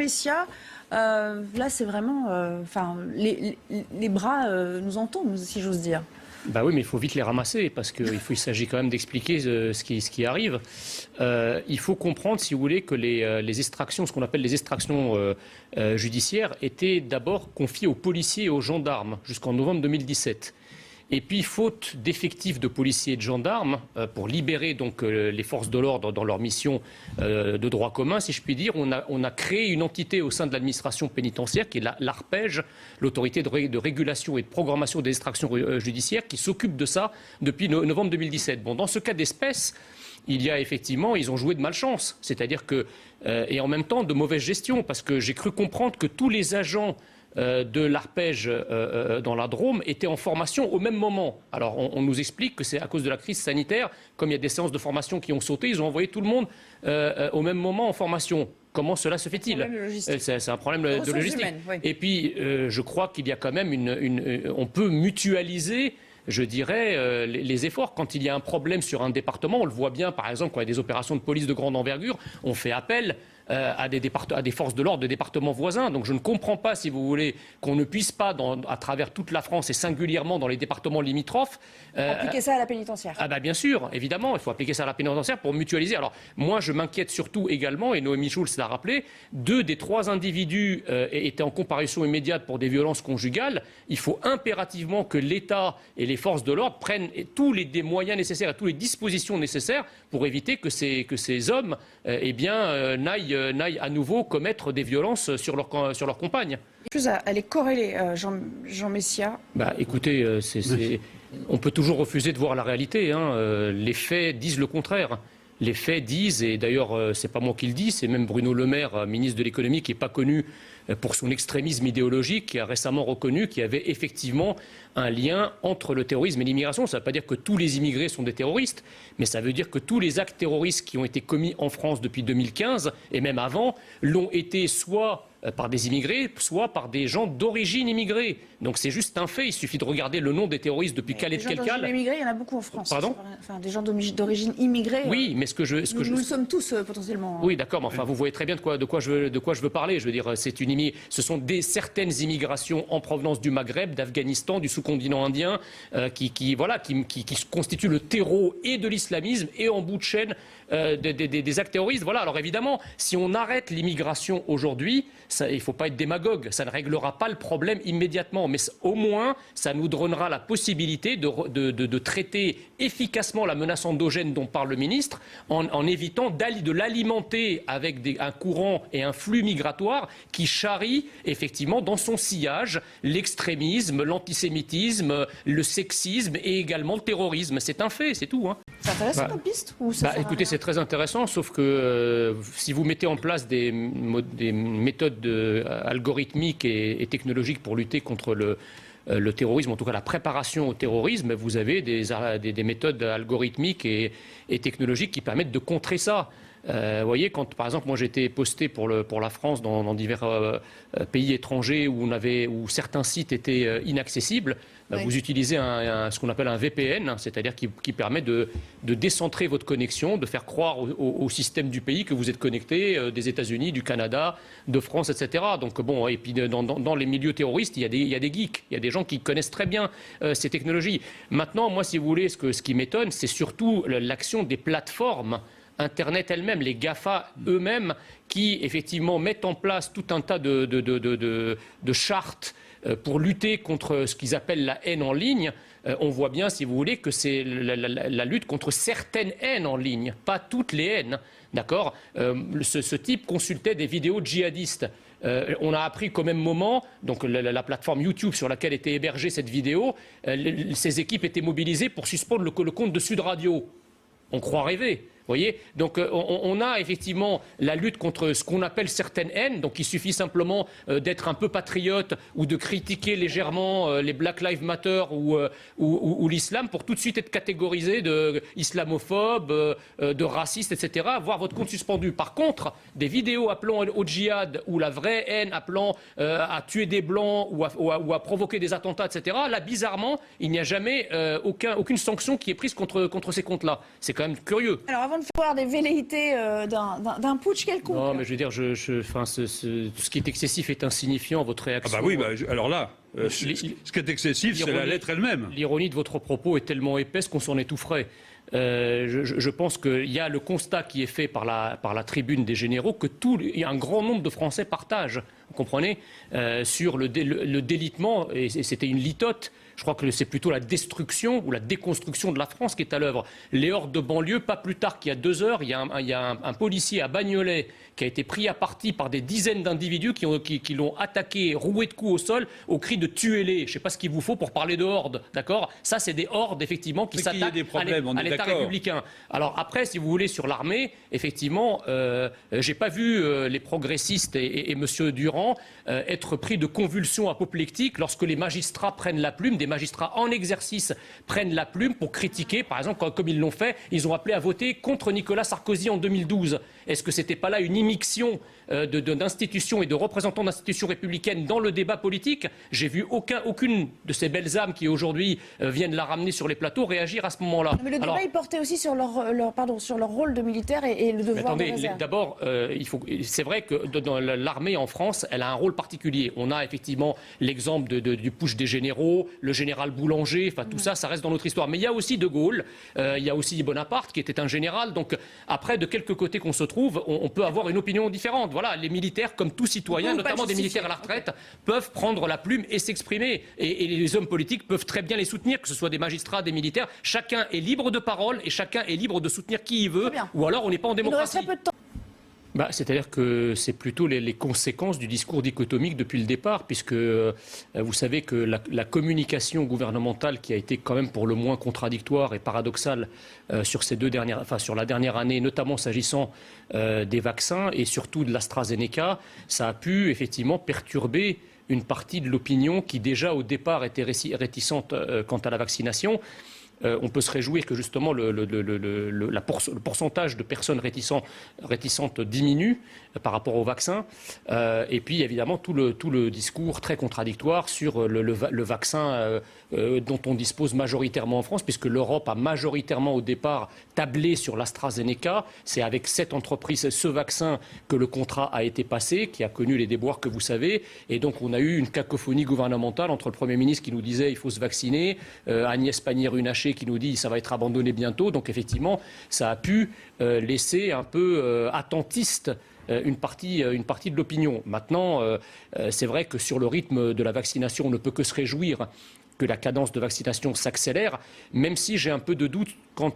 Messia, là c'est vraiment... les bras nous en tombent, si j'ose dire. Bah oui, mais il faut vite les ramasser parce qu'il s'agit quand même d'expliquer ce qui arrive. Il faut comprendre, si vous voulez, que les extractions, ce qu'on appelle les extractions judiciaires, étaient d'abord confiées aux policiers et aux gendarmes jusqu'en novembre 2017. Et puis, faute d'effectifs de policiers et de gendarmes, pour libérer donc les forces de l'ordre dans leur mission de droit commun, si je puis dire, on a créé une entité au sein de l'administration pénitentiaire qui est l'ARPEJ, l'autorité de régulation et de programmation des extractions judiciaires, qui s'occupe de ça depuis novembre 2017. Bon, dans ce cas d'espèce, il y a effectivement, ils ont joué de malchance, c'est-à-dire que, et en même temps de mauvaise gestion, parce que j'ai cru comprendre que tous les agents de l'ARPEJ dans la Drôme étaient en formation au même moment. Alors on nous explique que c'est à cause de la crise sanitaire, comme il y a des séances de formation qui ont sauté, ils ont envoyé tout le monde au même moment en formation. Comment cela se fait-il? C'est un problème de logistique. Humaine, oui. Et puis je crois qu'il y a quand même on peut mutualiser, je dirais, les efforts. Quand il y a un problème sur un département, on le voit bien par exemple quand il y a des opérations de police de grande envergure, on fait appel à des forces de l'ordre de départements voisins. Donc je ne comprends pas, si vous voulez, qu'on ne puisse pas, à travers toute la France et singulièrement dans les départements limitrophes... appliquer ça à la pénitentiaire. Ah bah bien sûr, évidemment, il faut appliquer ça à la pénitentiaire pour mutualiser. Alors moi, je m'inquiète surtout également, et Noémie Schulz l'a rappelé, 2 des 3 individus étaient en comparution immédiate pour des violences conjugales. Il faut impérativement que l'État et les forces de l'ordre prennent tous les moyens nécessaires et toutes les dispositions nécessaires pour éviter que ces hommes n'aillent à nouveau commettre des violences sur leur compagne. Elle est corrélée, Jean Messia. Bah, écoutez, on peut toujours refuser de voir la réalité. Les faits disent le contraire. Les faits disent, et d'ailleurs c'est pas moi qui le dis, c'est même Bruno Le Maire, ministre de l'économie, qui n'est pas connu pour son extrémisme idéologique, qui a récemment reconnu qu'il y avait effectivement un lien entre le terrorisme et l'immigration. Ça ne veut pas dire que tous les immigrés sont des terroristes, mais ça veut dire que tous les actes terroristes qui ont été commis en France depuis 2015, et même avant, l'ont été soit par des immigrés, soit par des gens d'origine immigrée. Donc c'est juste un fait, il suffit de regarder le nom des terroristes depuis quel cas. Des gens d'origine immigrée, il y en a beaucoup en France. Pardon ? Enfin, des gens d'origine immigrée. Oui, mais nous le sommes tous potentiellement. Oui, d'accord, mais enfin vous voyez très bien de quoi je veux parler. Je veux dire, ce sont certaines immigrations en provenance du Maghreb, d'Afghanistan, du sous-continent indien, qui constituent le terreau et de l'islamisme et en bout de chaîne des actes terroristes. Voilà. Alors évidemment, si on arrête l'immigration aujourd'hui, il ne faut pas être démagogue, ça ne réglera pas le problème immédiatement, mais au moins ça nous donnera la possibilité de traiter efficacement la menace endogène dont parle le ministre, en évitant de l'alimenter avec un courant et un flux migratoire qui charrie effectivement dans son sillage l'extrémisme, l'antisémitisme, le sexisme et également le terrorisme. C'est un fait, c'est tout. C'est intéressant comme piste ou écoutez, c'est très intéressant, sauf que si vous mettez en place des méthodes algorithmiques et technologiques pour lutter contre le terrorisme, en tout cas la préparation au terrorisme, vous avez des méthodes algorithmiques et technologiques qui permettent de contrer ça. Vous voyez, quand par exemple moi j'étais posté pour la France dans divers pays étrangers où certains sites étaient inaccessibles, oui. Vous utilisez ce qu'on appelle un VPN, c'est-à-dire qui permet de décentrer votre connexion, de faire croire au système du pays que vous êtes connecté, des États-Unis, du Canada, de France, etc. Donc bon, et puis dans les milieux terroristes, il y a des geeks, il y a des gens qui connaissent très bien ces technologies. Maintenant, moi, si vous voulez, ce qui m'étonne, c'est surtout l'action des plateformes Internet elles-mêmes, les GAFA eux-mêmes, qui effectivement mettent en place tout un tas de chartes pour lutter contre ce qu'ils appellent la haine en ligne. On voit bien, si vous voulez, que c'est la lutte contre certaines haines en ligne, pas toutes les haines. D'accord ? Ce type consultait des vidéos djihadistes. On a appris qu'au même moment, donc la plateforme YouTube sur laquelle était hébergée cette vidéo, ces équipes étaient mobilisées pour suspendre le compte de Sud Radio. On croit rêver. Voyez, donc on a effectivement la lutte contre ce qu'on appelle certaines haines. Donc il suffit simplement d'être un peu patriote ou de critiquer légèrement les Black Lives Matter ou l'islam pour tout de suite être catégorisé de islamophobe, de raciste, etc. Avoir votre compte suspendu. Par contre, des vidéos appelant au djihad ou la vraie haine appelant à tuer des blancs ou à provoquer des attentats, etc. Là, bizarrement, il n'y a jamais aucune sanction qui est prise contre ces comptes-là. C'est quand même curieux. Alors, avant de voir des velléités d'un putsch quelconque. Non, mais je veux dire, tout ce qui est excessif est insignifiant. Votre réaction. Ah bah oui, alors là, ce qui est excessif, c'est la lettre elle-même. L'ironie de votre propos est tellement épaisse qu'on s'en étoufferait. Je pense qu'il y a le constat qui est fait par la tribune des généraux que un grand nombre de Français partagent, vous comprenez, sur le délitement, et c'était une litote. Je crois que c'est plutôt la destruction ou la déconstruction de la France qui est à l'œuvre. Les hordes de banlieue, pas plus tard qu'il y a 2 heures, il y a un policier à Bagnolet qui a été pris à partie par des dizaines d'individus qui l'ont attaqué, roué de coups au sol, au cri de tuez-les. Je ne sais pas ce qu'il vous faut pour parler de hordes, d'accord? Ça, c'est des hordes, effectivement, qui s'attaquent à l'État républicain. Alors après, si vous voulez, sur l'armée, effectivement, j'ai pas vu les progressistes et M. Durand être pris de convulsions apoplectiques lorsque les magistrats prennent la plume, des magistrats en exercice prennent la plume pour critiquer, par exemple, comme ils l'ont fait, ils ont appelé à voter contre Nicolas Sarkozy en 2012. Est-ce que c'était pas là une immixtion d'institutions et de représentants d'institutions républicaines dans le débat politique? J'ai vu aucune de ces belles âmes qui aujourd'hui viennent la ramener sur les plateaux réagir à ce moment-là. Mais le débat, il portait aussi sur leur rôle de militaire et le devoir de réserve. D'abord, c'est vrai que dans l'armée en France, elle a un rôle particulier. On a effectivement l'exemple du putsch des généraux, le général Boulanger, enfin tout ça, ça reste dans notre histoire. Mais il y a aussi De Gaulle, il y a aussi Bonaparte qui était un général. Donc après, de quelque côté qu'on se trouve, on peut avoir une opinion différente. Voilà, les militaires, comme tout citoyen, notamment des militaires à la retraite, peuvent prendre la plume et s'exprimer. Et les hommes politiques peuvent très bien les soutenir, que ce soit des magistrats, des militaires. Chacun est libre de parole et chacun est libre de soutenir qui il veut. Ou alors on n'est pas en démocratie. Il nous reste très peu de temps. C'est-à-dire que c'est plutôt les conséquences du discours dichotomique depuis le départ, puisque vous savez que la communication gouvernementale qui a été quand même pour le moins contradictoire et paradoxale sur sur la dernière année, notamment s'agissant des vaccins et surtout de l'AstraZeneca, ça a pu effectivement perturber une partie de l'opinion qui déjà au départ était réticente quant à la vaccination. On peut se réjouir que justement le pourcentage de personnes réticentes diminue par rapport au vaccin. Et puis évidemment tout le discours très contradictoire sur le vaccin dont on dispose majoritairement en France, puisque l'Europe a majoritairement au départ tablé sur l'AstraZeneca. C'est avec cette entreprise, ce vaccin, que le contrat a été passé, qui a connu les déboires que vous savez. Et donc on a eu une cacophonie gouvernementale entre le Premier ministre qui nous disait il faut se vacciner, Agnès Pannier-Runacher qui nous dit ça va être abandonné bientôt. Donc effectivement, ça a pu laisser un peu attentiste une partie de l'opinion. Maintenant, c'est vrai que sur le rythme de la vaccination, on ne peut que se réjouir que la cadence de vaccination s'accélère, même si j'ai un peu de doute quant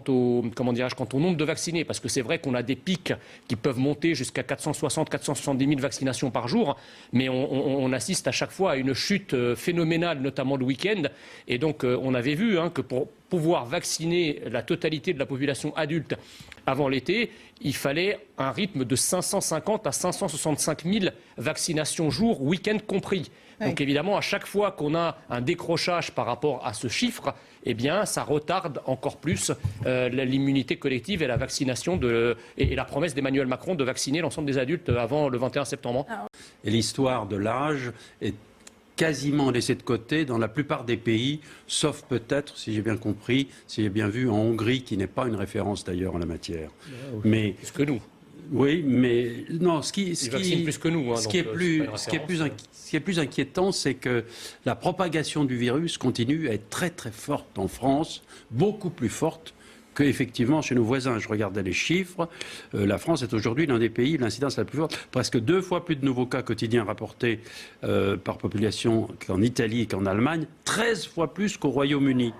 au nombre de vaccinés, parce que c'est vrai qu'on a des pics qui peuvent monter jusqu'à 470 000 vaccinations par jour, mais on assiste à chaque fois à une chute phénoménale, notamment le week-end, et donc on avait vu que pour pouvoir vacciner la totalité de la population adulte avant l'été, il fallait un rythme de 550 à 565 000 vaccinations jour, week-end compris. Oui. Donc évidemment, à chaque fois qu'on a un décrochage par rapport à ce chiffre, eh bien, ça retarde encore plus l'immunité collective et la vaccination et la promesse d'Emmanuel Macron de vacciner l'ensemble des adultes avant le 21 septembre. Et l'histoire de l'âge est quasiment laissée de côté dans la plupart des pays, sauf peut-être, si j'ai bien compris, si j'ai bien vu, en Hongrie, qui n'est pas une référence d'ailleurs en la matière. Mais plus que nous. Oui, mais non, ce qui est plus inquiétant, c'est que la propagation du virus continue à être très très forte en France, beaucoup plus forte qu'effectivement chez nos voisins. Je regardais les chiffres. La France est aujourd'hui l'un des pays où l'incidence la plus forte. Presque 2 fois plus de nouveaux cas quotidiens rapportés par population qu'en Italie et qu'en Allemagne, 13 fois plus qu'au Royaume-Uni.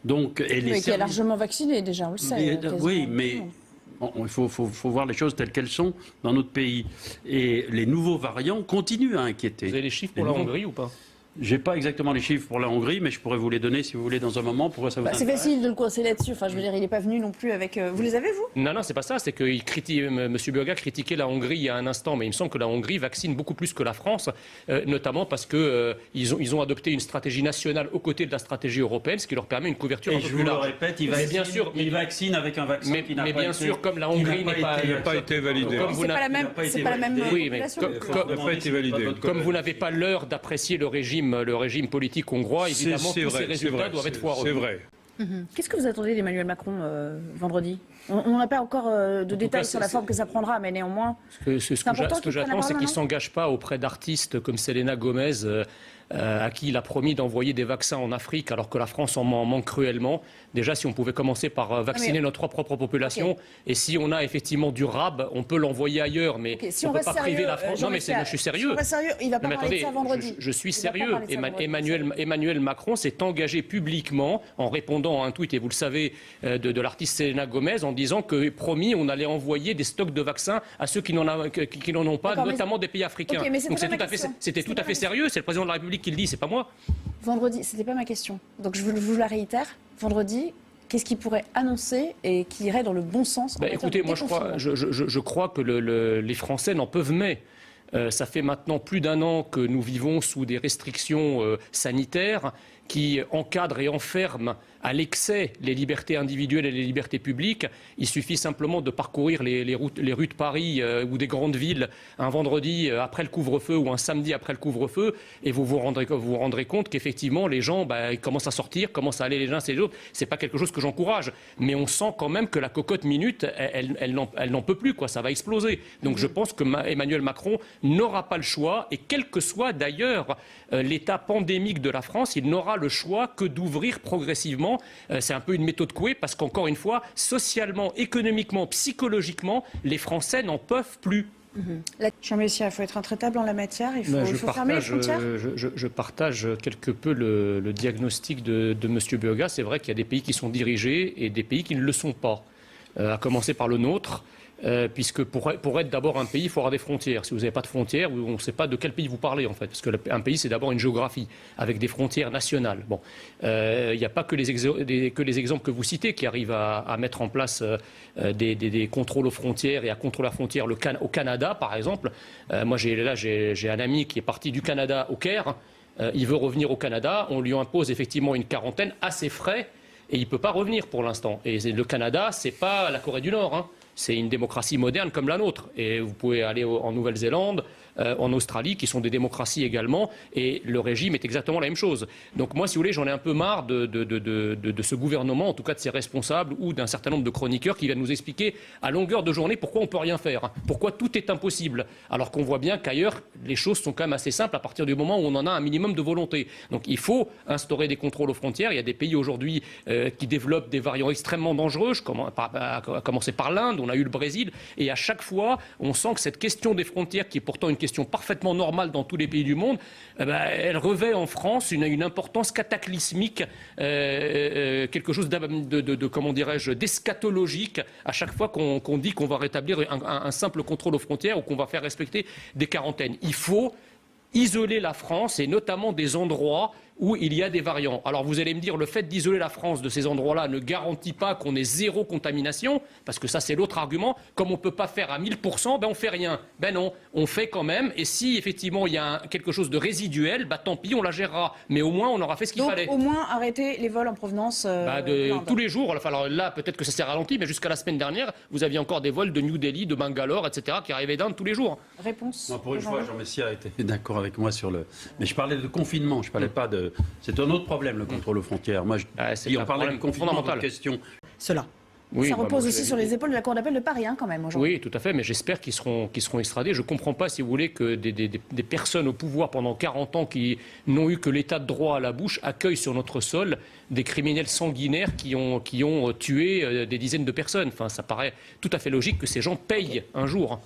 Donc, mais qui est largement vacciné déjà, on le sait. Oui, mais il faut voir les choses telles qu'elles sont dans notre pays. Et les nouveaux variants continuent à inquiéter. Vous avez les chiffres pour la Hongrie ou pas ? J'ai pas exactement les chiffres pour la Hongrie, mais je pourrais vous les donner si vous voulez dans un moment. Pourquoi ça vous c'est facile de le coincer là-dessus. Enfin, je veux dire, il n'est pas venu non plus avec. Vous les avez, vous ? Non, c'est pas ça. C'est que M. Burga critiquait la Hongrie il y a un instant, mais il me semble que la Hongrie vaccine beaucoup plus que la France, notamment parce que ils ont adopté une stratégie nationale aux côtés de la stratégie européenne, ce qui leur permet une couverture un peu plus large. Je vous le répète, ils vaccinent avec un vaccin qui n'a pas été. Sûr, comme la Hongrie n'a pas été validé. C'est pas la même. Oui, mais comme vous n'avez pas l'heure d'apprécier le régime politique hongrois, évidemment, tous ces résultats doivent être foireux. C'est vrai. Qu'est-ce que vous attendez d'Emmanuel Macron vendredi ? On n'a pas encore de détails sur la forme que ça prendra, mais néanmoins... Ce que j'attends, c'est qu'ils ne s'engagent pas auprès d'artistes comme Selena Gomez, à qui il a promis d'envoyer des vaccins en Afrique, alors que la France en manque cruellement. Déjà, si on pouvait commencer par vacciner notre propre population, et si on a effectivement du rab, on peut l'envoyer ailleurs, mais si on ne peut reste pas priver sérieux, la France. Non, mais je suis sérieux. Si on reste sérieux, il va pas parler de ça vendredi. Je suis Il va pas sérieux. parler de ça vendredi. Emmanuel Macron s'est engagé publiquement, en répondant à un tweet, et vous le savez, de l'artiste Selena Gomez, en disant que, promis, on allait envoyer des stocks de vaccins à ceux qui n'en ont pas, notamment des pays africains. Donc c'était tout à fait sérieux. C'est le président de la République qui le dit, c'est pas moi. Vendredi, c'était pas ma question. Donc je vous la réitère. Vendredi, qu'est-ce qu'il pourrait annoncer et qui irait dans le bon sens Écoutez, moi je crois que les Français n'en peuvent mais. Ça fait maintenant plus d'un an que nous vivons sous des restrictions sanitaires qui encadrent et enferment à l'excès les libertés individuelles et les libertés publiques. Il suffit simplement de parcourir les rues de Paris ou des grandes villes un vendredi après le couvre-feu ou un samedi après le couvre-feu et vous vous rendrez compte qu'effectivement les gens commencent à sortir, commencent à aller les uns chez les autres. C'est pas quelque chose que j'encourage, mais on sent quand même que la cocotte minute, elle n'en peut plus, quoi. Ça va exploser. Donc je pense que Emmanuel Macron n'aura pas le choix, et quel que soit d'ailleurs l'état pandémique de la France, il n'aura le choix que d'ouvrir progressivement. C'est un peu une méthode Coué, parce qu'encore une fois, socialement, économiquement, psychologiquement, les Français n'en peuvent plus. Jean Messia, il faut être intraitable en la matière, il faut fermer les frontières. Je partage quelque peu le diagnostic de M. Burga. C'est vrai qu'il y a des pays qui sont dirigés et des pays qui ne le sont pas, à commencer par le nôtre. Puisque pour être d'abord un pays, il faut avoir des frontières. Si vous n'avez pas de frontières, on ne sait pas de quel pays vous parlez, en fait. Parce qu'un pays, c'est d'abord une géographie, avec des frontières nationales. Bon, il n'y a pas que les exemples que vous citez qui arrivent à mettre en place des contrôles aux frontières et à contrôler la frontière. Au Canada, par exemple, moi j'ai un ami qui est parti du Canada au Caire. Il veut revenir au Canada. On lui impose effectivement une quarantaine à ses frais. Et il ne peut pas revenir pour l'instant. Et le Canada, ce n'est pas la Corée du Nord, hein. C'est une démocratie moderne comme la nôtre. Et vous pouvez aller en Nouvelle-Zélande, en Australie, qui sont des démocraties également, et le régime est exactement la même chose. Donc moi, si vous voulez, j'en ai un peu marre de ce gouvernement, en tout cas de ses responsables, ou d'un certain nombre de chroniqueurs qui viennent nous expliquer à longueur de journée pourquoi on ne peut rien faire, hein, pourquoi tout est impossible, alors qu'on voit bien qu'ailleurs, les choses sont quand même assez simples à partir du moment où on en a un minimum de volonté. Donc il faut instaurer des contrôles aux frontières. Il y a des pays aujourd'hui qui développent des variants extrêmement dangereux, à commencer par l'Inde, on a eu le Brésil, et à chaque fois, on sent que cette question des frontières, qui est pourtant une question parfaitement normale dans tous les pays du monde, elle revêt en France une importance cataclysmique, quelque chose comment dirais-je, d'eschatologique à chaque fois qu'on dit qu'on va rétablir un simple contrôle aux frontières ou qu'on va faire respecter des quarantaines. Il faut isoler la France, et notamment des endroits où il y a des variants. Alors vous allez me dire, le fait d'isoler la France de ces endroits-là ne garantit pas qu'on ait zéro contamination, parce que ça c'est l'autre argument. Comme on ne peut pas faire à 1000%, on ne fait rien. Ben non, on fait quand même, et si effectivement il y a quelque chose de résiduel, tant pis, on la gérera. Mais au moins on aura fait ce qu'il fallait. Donc au moins arrêter les vols en provenance tous les jours. Alors là, peut-être que ça s'est ralenti, mais jusqu'à la semaine dernière, vous aviez encore des vols de New Delhi, de Bangalore, etc., qui arrivaient d'Inde tous les jours. Réponse. Non, pour une fois, Jean Messia était d'accord avec moi sur le... Mais je parlais de confinement, je parlais pas de... C'est un autre problème, le contrôle aux frontières. Moi, on parlait de confinement, votre question. Cela. Oui, ça repose aussi sur les épaules de la Cour d'appel de Paris, quand même, aujourd'hui. Oui, tout à fait, mais j'espère qu'ils seront extradés. Je ne comprends pas, si vous voulez, que des personnes au pouvoir pendant 40 ans qui n'ont eu que l'état de droit à la bouche accueillent sur notre sol des criminels sanguinaires qui ont tué des dizaines de personnes. Enfin, ça paraît tout à fait logique que ces gens payent un jour.